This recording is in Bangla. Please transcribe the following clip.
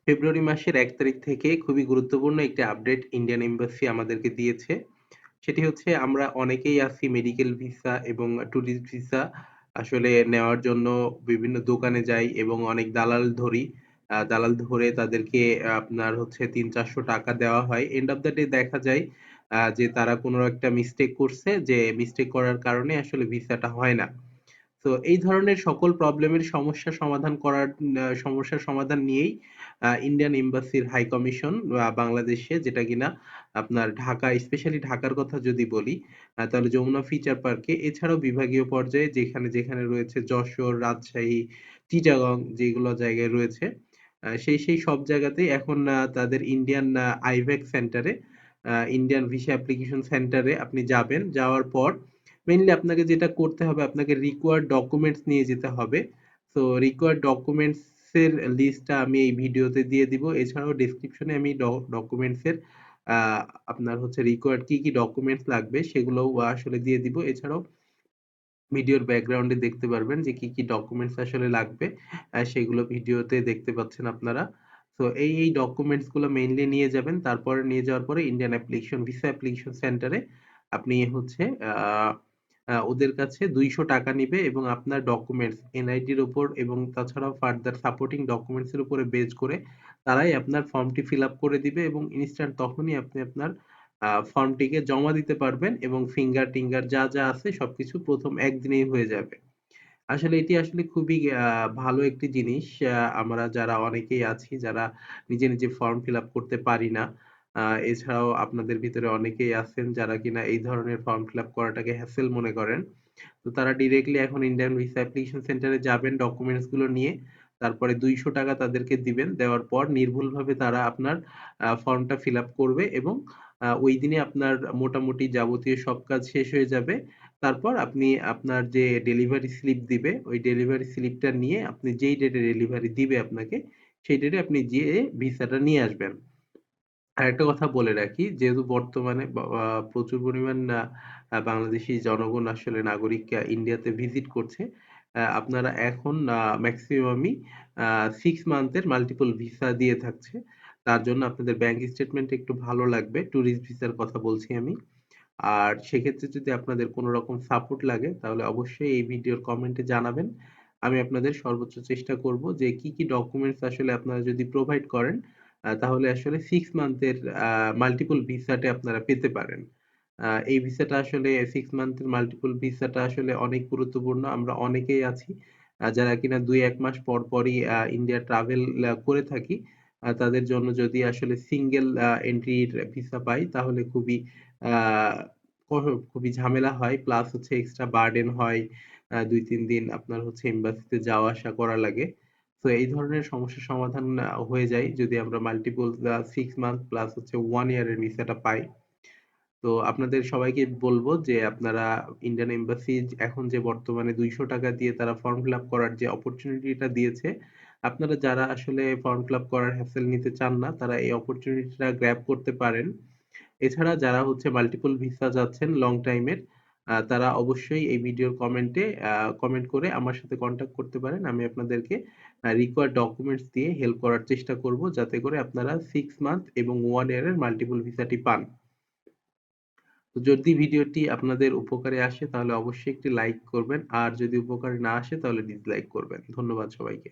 ফেব্রুয়ারি মাসের ১ তারিখ থেকে খুবই গুরুত্বপূর্ণ একটি আপডেট ইন্ডিয়ান এম্বাসি আমাদেরকে দিয়েছে। সেটি হচ্ছে আমরা অনেকেই আছি মেডিকেল ভিসা এবং ট্যুরিস্ট ভিসা আসলে নেওয়ার জন্য বিভিন্ন দোকানে যাই এবং অনেক দালাল ধরি। দালাল ধরে তাদেরকে আপনার হচ্ছে ৳৩00-৪০০ দেওয়া হয়। এন্ড অফ দ্যা ডে দেখা যায় যে তারা কোনো একটা মিস্টেক করছে, যে মিস্টেক করার কারণে আসলে ভিসাটা হয় না। তো এই ধরনের সকল প্রবলেমের সমস্যার সমাধান নিয়েই ইন্ডিয়ান এম্বাসির হাই কমিশন বাংলাদেশে, যেটা কিনা আপনার ঢাকা, স্পেশালি ঢাকার কথা যদি বলি, তাহলে যমুনা ফিচার পার্কে, এছাড়াও বিভাগীয় পর্যায়ে যেখানে রয়েছে যশোর, রাজশাহী, চিটাগং যেগুলো জায়গায় রয়েছে, সেই সব জায়গাতেই এখন তাদের ইন্ডিয়ান আইভ্যাক সেন্টারে, ইন্ডিয়ান ভিসা অ্যাপ্লিকেশন সেন্টারে আপনি যাবেন। যাওয়ার পর মেইনলি আপনাকে যেটা করতে হবে, আপনাকে রিকোয়ার্ড ডকুমেন্টস নিয়ে যেতে হবে। তো রিকোয়ার্ড ডকুমেন্টস এর লিস্টটা আমি এই ভিডিওতে দিয়ে দিব। এছাড়াও ডেসক্রিপশনে আমি ডকুমেন্টস এর আ আপনার হচ্ছে রিকোয়ার্ড কি ডকুমেন্টস লাগবে সেগুলোও আসলে দিয়ে দিব। এছাড়াও ভিডিওর ব্যাকগ্রাউন্ডে দেখতে পারবেন যে কি ডকুমেন্টস আসলে লাগবে। সেগুলো ভিডিওতে দেখতে পাচ্ছেন আপনারা। তো এই ডকুমেন্টস গুলো মেইনলি নিয়ে যাবেন। তারপরে নিয়ে যাওয়ার পরে ইন্ডিয়ান ভিসা অ্যাপ্লিকেশন সেন্টারে আপনি হচ্ছে আ আ ওদের কাছে ৳২০০ নিবে এবং আপনার ডকুমেন্টস এনআইডির উপর এবং তাছাড়াও ফার্দার সাপোর্টিং ডকুমেন্টস এর উপরে বেস করে তারাই আপনার ফর্মটি ফিল আপ করে দিবে এবং ইনস্ট্যান্ট তখনই আপনি আপনার ফর্মটিকে জমা দিতে পারবেন এবং ফিঙ্গার-টিঙ্গার যা আছে সবকিছু ১ম একদিনেই হয়ে যাবে। আসলে এটি আসলে খুবই ভালো একটি জিনিস। আমরা যারা অনেকেই আছি যারা নিজে ফর্ম ফিল আপ করতে পারি না। আ এছাড়াও আপনাদের ভিতরে অনেকেই আছেন যারা কিনা এই ধরনের ফর্ম ফিল আপ করাটাকে হ্যাসেল মনে করেন। তো তারা ডিরেক্টলি এখন ইন্ডিয়ান ভিসা অ্যাপ্লিকেশন সেন্টারে যাবেন ডকুমেন্টস গুলো নিয়ে। তারপরে ৳২০০ তাদেরকে দিবেন। দেওয়ার পর নির্ভুলভাবে তারা আপনার ফর্মটা ফিল আপ করবে এবং ঐদিনে আপনার মোটামুটি যাবতীয় সব কাজ শেষ হয়ে যাবে। তারপর আপনি আপনার যে ডেলিভারি স্লিপ দিবে, ওই ডেলিভারি স্লিপটা নিয়ে আপনি যেই ডেটে ডেলিভারি দিবে আপনাকে, সেই ডেটে আপনি যেয়ে ভিসাটা নিয়ে আসবেন। আরেকটা কথা বলে রাখি, যেহেতু বর্তমানে প্রচুর পরিমাণ আ আ বাংলাদেশী জনগণ আসলে নাগরিক ইন্ডিয়াতে ভিজিট করছে। আপনারা এখন মেক্সিমামই আ 6 মান্থের মাল্টিপল ভিসা দিয়ে থাকছে। তার জন্য আপনাদের ব্যাংক স্টেটমেন্ট একটু ভালো লাগবে। টুরিস্ট ভিসার কথা বলছি আমি। আর সেক্ষেত্রে যদি আপনাদের কোন রকম সাপোর্ট লাগে তাহলে অবশ্যই এই ভিডিওর কমেন্টে জানাবেন। আমি আপনাদের সর্বোচ্চ চেষ্টা করব যে কি ডকুমেন্টস আসলে আপনারা যদি প্রোভাইড করেন তাহলে আসলে 6 মান্থের মাল্টিপল ভিসাটা আপনারা পেতে পারেন। এই ভিসাটা আসলে 6 মান্থের মাল্টিপল ভিসাটা আসলে অনেক গুরুত্বপূর্ণ। আমরা অনেকেই আছি যারা কিনা ২-১ মাস পরই ইন্ডিয়া ট্রাভেল করে থাকি। তাদের জন্য যদি আসলে সিঙ্গেল এন্ট্রির ভিসা পাই তাহলে আ খুবই ঝামেলা হয়। প্লাস হচ্ছে এক্সট্রা বার্ডেন হয়। ২-৩ দিন আপনার হচ্ছে এম্বাসিতে যাওয়া আসা করা লাগে। তো এই ধরনের সমস্যার সমাধান হয়ে যায় যদি আমরা মাল্টিপল 6 মান্থ প্লাস হচ্ছে 1 ইয়ার এর ভিসাটা পাই। তো আপনাদের সবাইকে বলব যে আপনারা ইন্ডিয়ান এম্বাসি এখন যে বর্তমানে ৳২০০ দিয়ে তারা ফর্ম ফিল আপ করার যে অপরচুনিটিটা দিয়েছে, আপনারা যারা আসলে ফর্ম ফিল আপ করার হ্যাসেল নিতে চান না, তারা এই অপরচুনিটিটা গ্র্যাব করতে পারেন। এছাড়া যারা হচ্ছে মাল্টিপল ভিসা যাচ্ছেন লং টাইমের, তারা অবশ্যই এই ভিডিওর কমেন্ট করে আমার সাথে কনট্যাক্ট করতে পারেন। আমি আপনাদেরকে রিকোয়ার্ড ডকুমেন্টস দিয়ে হেল্প করার চেষ্টা করব যাতে করে আপনারা 6 মান্থ এবং 1 ইয়ারের মাল্টিপল ভিসাটি পান। তো যদি ভিডিওটি আপনাদের উপকারে আসে তাহলে অবশ্যই একটি লাইক করবেন। আর যদি উপকারে না আসে তাহলে ডিসলাইক করবেন। ধন্যবাদ সবাইকে।